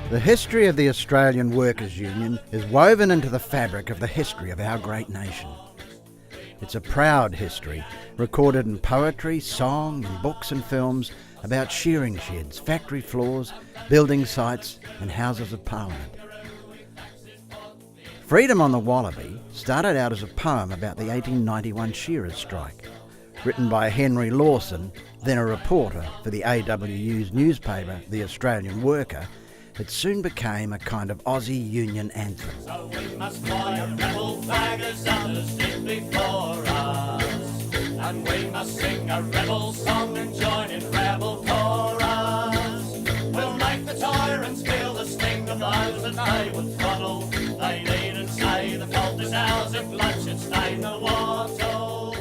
The history of the Australian Workers' Union is woven into the fabric of the history of our great nation. It's a proud history, recorded in poetry, song, in books and films about shearing sheds, factory floors, building sites and Houses of Parliament. Freedom on the Wallaby started out as a poem about the 1891 shearers' strike, written by Henry Lawson, then a reporter for the AWU's newspaper, The Australian Worker. It soon became a kind of Aussie union anthem. So we must fly a rebel flag as others did before us, and we must sing a rebel song and join in rebel chorus. We'll make the tyrants feel the sting of those that they would throttle. They lead and say the fault is ours if blood should stain the wattle.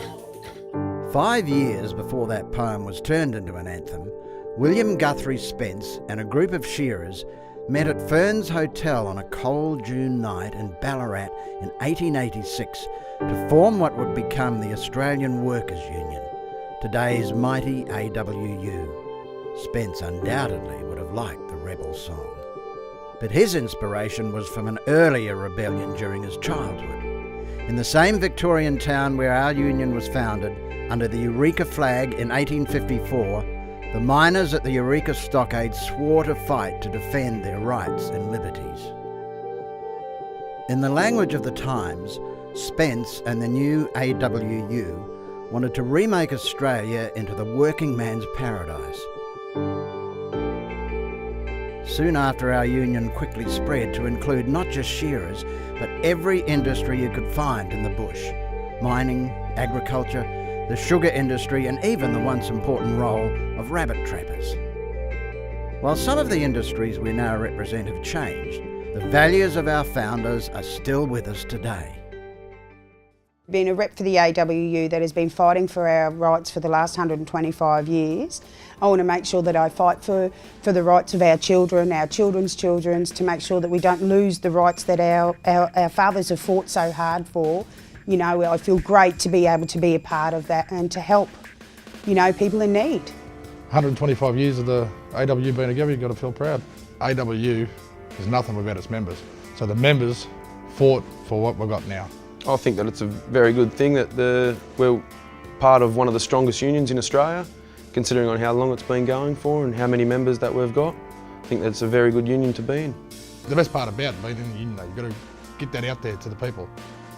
5 years before that poem was turned into an anthem, William Guthrie Spence and a group of shearers met at Fern's Hotel on a cold June night in Ballarat in 1886 to form what would become the Australian Workers' Union, today's mighty AWU. Spence undoubtedly would have liked the rebel song. But his inspiration was from an earlier rebellion during his childhood. In the same Victorian town where our union was founded, under the Eureka flag in 1854, the miners at the Eureka Stockade swore to fight to defend their rights and liberties. In the language of the times, Spence and the new AWU wanted to remake Australia into the working man's paradise. Soon after, our union quickly spread to include not just shearers, but every industry you could find in the bush: mining, agriculture, the sugar industry, and even the once important role of rabbit trappers. While some of the industries we now represent have changed, the values of our founders are still with us today. Being a rep for the AWU that has been fighting for our rights for the last 125 years, I want to make sure that I fight for the rights of our children, our children's children, to make sure that we don't lose the rights that our fathers have fought so hard for. You know, I feel great to be able to be a part of that and to help, you know, people in need. 125 years of the AWU being together, you've got to feel proud. AWU is nothing without its members. So the members fought for what we've got now. I think that it's a very good thing that we're part of one of the strongest unions in Australia, considering on how long it's been going for and how many members that we've got. I think that's a very good union to be in. The best part about being in the union, though, you've got to get that out there to the people.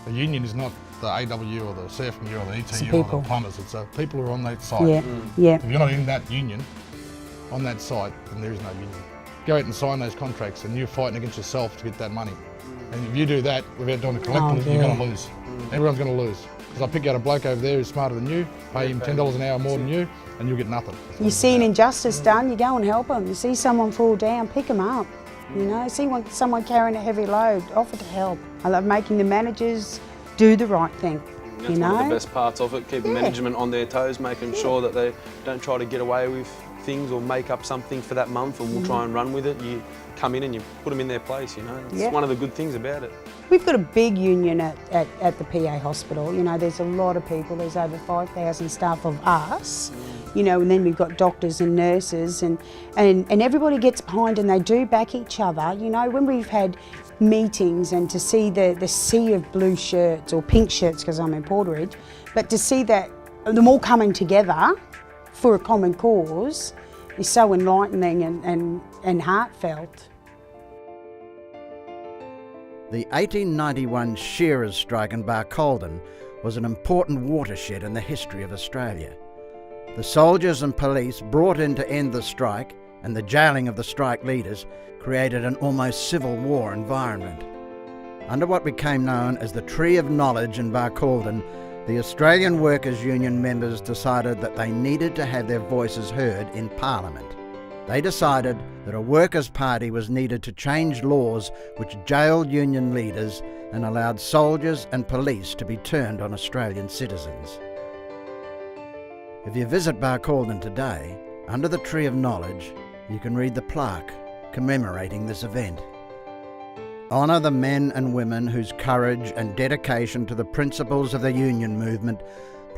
The union is not the AWU or the CFMU or the ETU or the plumbers, it's the people who are on that site. Yeah. If you're not in that union, on that site, then there is no union. Go out and sign those contracts and you're fighting against yourself to get that money. And if you do that without doing it collectively, you're going to lose. Everyone's going to lose. Because I'll pick out a bloke over there who's smarter than you, pay him $10 an hour more than you, and you'll get nothing. You see an injustice done, you go and help them. You see someone fall down, pick them up. You know, see someone carrying a heavy load, offer to help. I love making the managers do the right thing. That's you know? one of the best parts of it, keeping management on their toes, making sure that they don't try to get away with things or make up something for that month and we'll try and run with it. You come in and you put them in their place, you know. It's one of the good things about it. We've got a big union at the PA hospital. You know, there's a lot of people. There's over 5,000 staff of us. You know, and then we've got doctors and nurses and everybody gets behind and they do back each other. You know, when we've had meetings and to see the sea of blue shirts or pink shirts, because I'm in Porterage, but to see that them all coming together for a common cause is so enlightening and heartfelt. The 1891 shearers' strike in Barcaldine was an important watershed in the history of Australia. The soldiers and police brought in to end the strike, and the jailing of the strike leaders created an almost civil war environment. Under what became known as the Tree of Knowledge in Barcaldine, the Australian Workers' Union members decided that they needed to have their voices heard in Parliament. They decided that a workers' party was needed to change laws which jailed union leaders and allowed soldiers and police to be turned on Australian citizens. If you visit Barcaldine today, under the Tree of Knowledge, you can read the plaque commemorating this event. Honour the men and women whose courage and dedication to the principles of the union movement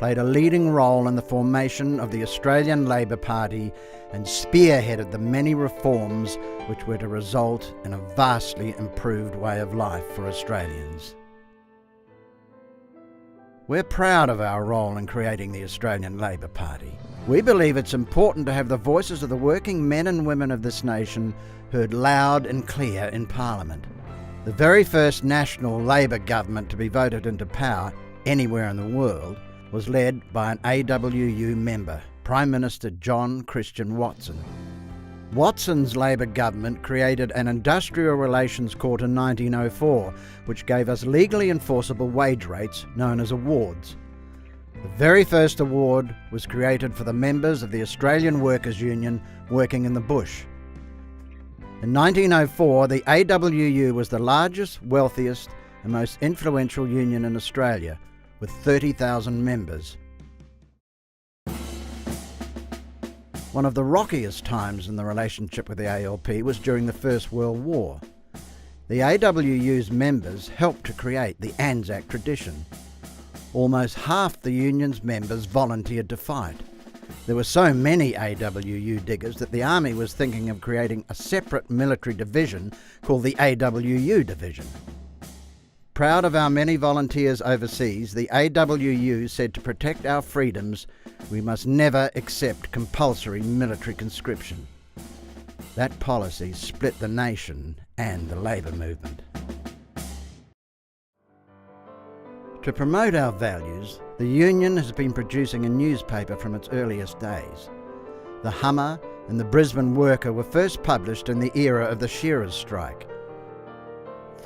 played a leading role in the formation of the Australian Labor Party and spearheaded the many reforms which were to result in a vastly improved way of life for Australians. We're proud of our role in creating the Australian Labor Party. We believe it's important to have the voices of the working men and women of this nation heard loud and clear in Parliament. The very first national Labor government to be voted into power anywhere in the world was led by an AWU member, Prime Minister John Christian Watson. Watson's Labor government created an Industrial Relations Court in 1904, which gave us legally enforceable wage rates known as awards. The very first award was created for the members of the Australian Workers' Union working in the bush. In 1904, the AWU was the largest, wealthiest and most influential union in Australia, with 30,000 members. One of the rockiest times in the relationship with the ALP was during the First World War. The AWU's members helped to create the Anzac tradition. Almost half the union's members volunteered to fight. There were so many AWU diggers that the Army was thinking of creating a separate military division called the AWU Division. Proud of our many volunteers overseas, the AWU said to protect our freedoms, we must never accept compulsory military conscription. That policy split the nation and the labour movement. To promote our values, the union has been producing a newspaper from its earliest days. The Hummer and the Brisbane Worker were first published in the era of the shearers' strike.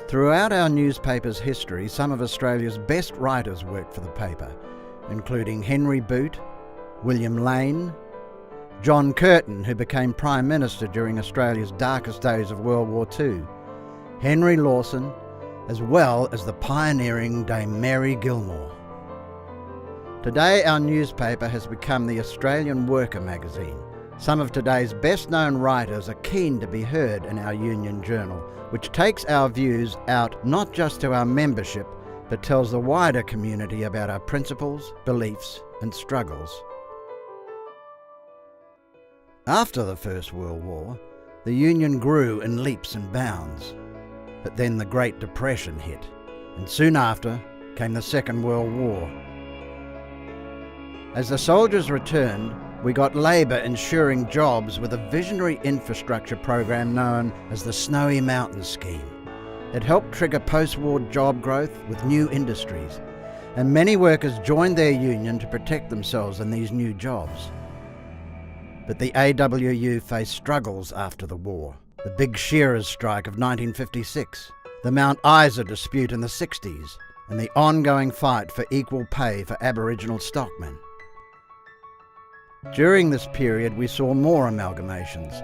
Throughout our newspaper's history, some of Australia's best writers worked for the paper, including Henry Boot, William Lane, John Curtin, who became Prime Minister during Australia's darkest days of World War II, Henry Lawson, as well as the pioneering Dame Mary Gilmore. Today our newspaper has become the Australian Worker magazine. Some of today's best-known writers are keen to be heard in our union journal, which takes our views out not just to our membership, but tells the wider community about our principles, beliefs and struggles. After the First World War, the union grew in leaps and bounds. But then the Great Depression hit, and soon after came the Second World War. As the soldiers returned, we got Labor ensuring jobs with a visionary infrastructure program known as the Snowy Mountains Scheme. It helped trigger post-war job growth with new industries, and many workers joined their union to protect themselves in these new jobs. But the AWU faced struggles after the war. The big shearers' strike of 1956, the Mount Isa dispute in the 60s, and the ongoing fight for equal pay for Aboriginal stockmen. During this period we saw more amalgamations,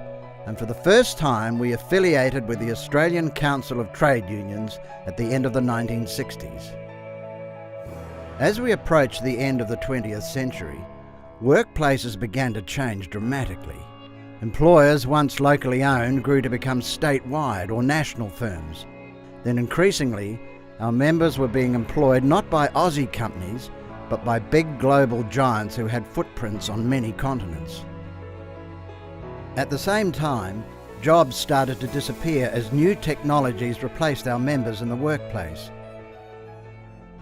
and for the first time we affiliated with the Australian Council of Trade Unions at the end of the 1960s. As we approached the end of the 20th century, workplaces began to change dramatically. Employers once locally owned grew to become statewide or national firms. Then increasingly, our members were being employed not by Aussie companies, but by big global giants who had footprints on many continents. At the same time, jobs started to disappear as new technologies replaced our members in the workplace.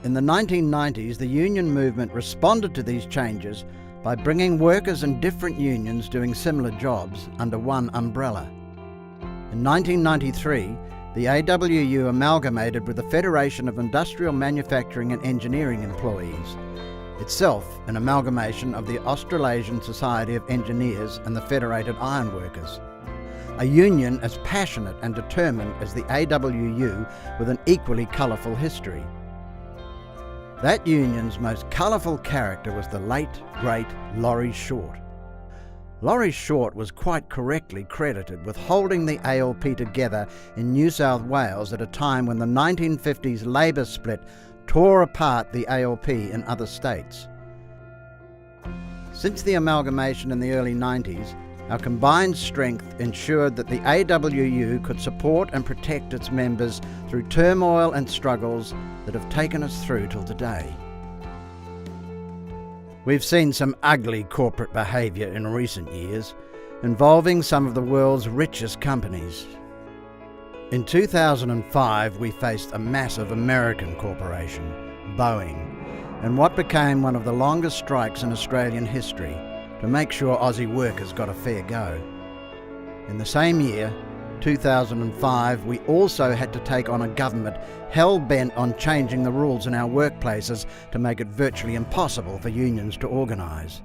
In the 1990s, the union movement responded to these changes by bringing workers in different unions doing similar jobs under one umbrella. In 1993, the AWU amalgamated with the Federation of Industrial Manufacturing and Engineering Employees, itself an amalgamation of the Australasian Society of Engineers and the Federated Ironworkers, a union as passionate and determined as the AWU with an equally colourful history. That union's most colourful character was the late, great Laurie Short. Laurie Short was quite correctly credited with holding the ALP together in New South Wales at a time when the 1950s Labor split tore apart the ALP in other states. Since the amalgamation in the early 90s, our combined strength ensured that the AWU could support and protect its members through turmoil and struggles that have taken us through till today. We've seen some ugly corporate behaviour in recent years, involving some of the world's richest companies. In 2005, we faced a massive American corporation, Boeing, and what became one of the longest strikes in Australian history to make sure Aussie workers got a fair go. In the same year, 2005, we also had to take on a government hell-bent on changing the rules in our workplaces to make it virtually impossible for unions to organise.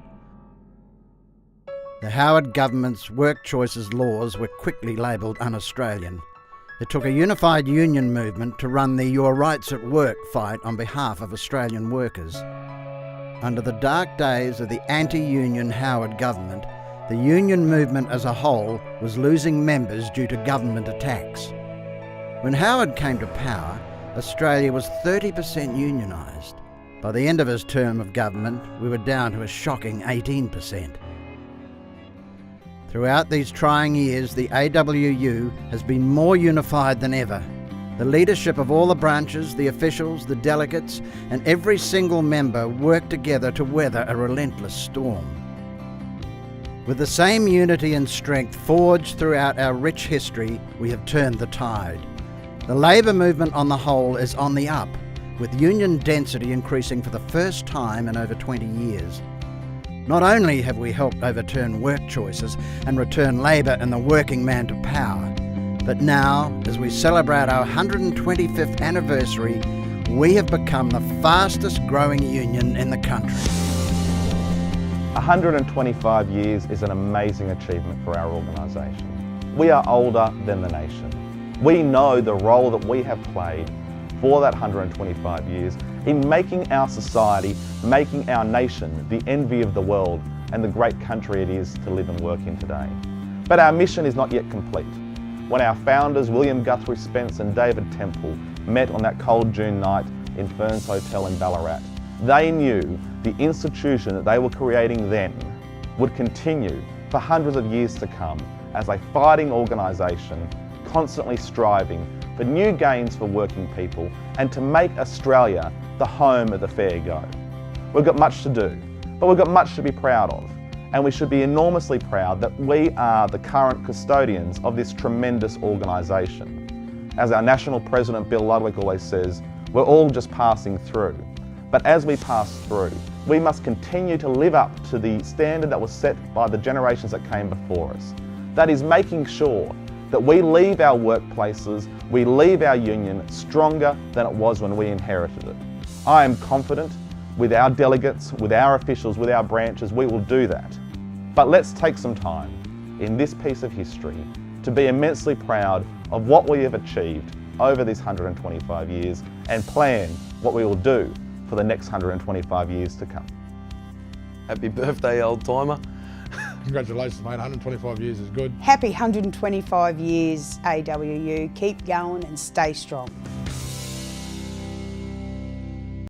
The Howard government's work choices laws were quickly labelled un-Australian. It took a unified union movement to run the Your Rights at Work fight on behalf of Australian workers. Under the dark days of the anti-union Howard government, the union movement as a whole was losing members due to government attacks. When Howard came to power, Australia was 30% unionised. By the end of his term of government, we were down to a shocking 18%. Throughout these trying years, the AWU has been more unified than ever. The leadership of all the branches, the officials, the delegates, and every single member worked together to weather a relentless storm. With the same unity and strength forged throughout our rich history, we have turned the tide. The labour movement on the whole is on the up, with union density increasing for the first time in over 20 years. Not only have we helped overturn work choices and return labour and the working man to power, but now, as we celebrate our 125th anniversary, we have become the fastest growing union in the country. 125 years is an amazing achievement for our organisation. We are older than the nation. We know the role that we have played for that 125 years in making our society, making our nation the envy of the world and the great country it is to live and work in today. But our mission is not yet complete. When our founders, William Guthrie Spence and David Temple, met on that cold June night in Ferns Hotel in Ballarat, they knew the institution that they were creating then would continue for hundreds of years to come as a fighting organisation, constantly striving for new gains for working people and to make Australia the home of the fair go. We've got much to do, but we've got much to be proud of, and we should be enormously proud that we are the current custodians of this tremendous organisation. As our National President Bill Ludwig always says, we're all just passing through. But as we pass through, we must continue to live up to the standard that was set by the generations that came before us. That is making sure that we leave our workplaces, we leave our union stronger than it was when we inherited it. I am confident with our delegates, with our officials, with our branches, we will do that. But let's take some time in this piece of history to be immensely proud of what we have achieved over these 125 years and plan what we will do for the next 125 years to come. Happy birthday, old timer. Congratulations, mate. 125 years is good. Happy 125 years, AWU. Keep going and stay strong.